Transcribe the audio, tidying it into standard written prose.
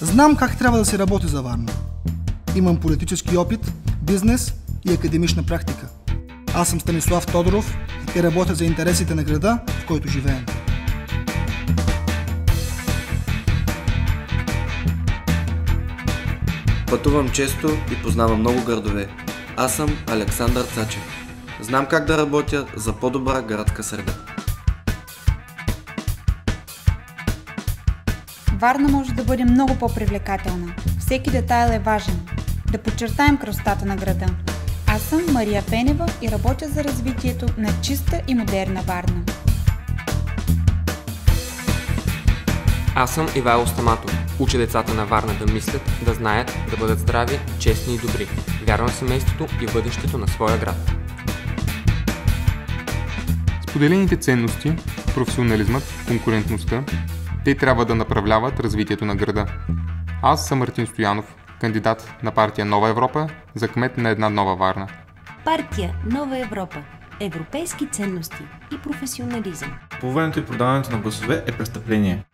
Знам как трябва да се работи за Варна. Имам политически опит, бизнес и академична практика. Аз съм Станислав Тодоров и работя за интересите на града, в който живеем. Пътувам често и познавам много градове. Аз съм Александър Цачев. Знам как да работя за по-добра градска среда. Варна може да бъде много по-привлекателна. Всеки детайл е важен. Да подчертаем красотата на града. Аз съм Мария Пенева и работя за развитието на чиста и модерна Варна. Аз съм Ивайло Стаматов. Уча децата на Варна да мислят, да знаят, да бъдат здрави, честни и добри. Вярвам в семейството и бъдещето на своя град. Споделените ценности, професионализмът, конкурентността, те трябва да направляват развитието на града. Аз съм Мартин Стоянов, кандидат на партия Нова Европа за кмет на една нова Варна. Партия Нова Европа. Европейски ценности и професионализъм. Купуването и продаването на гласове е престъпление.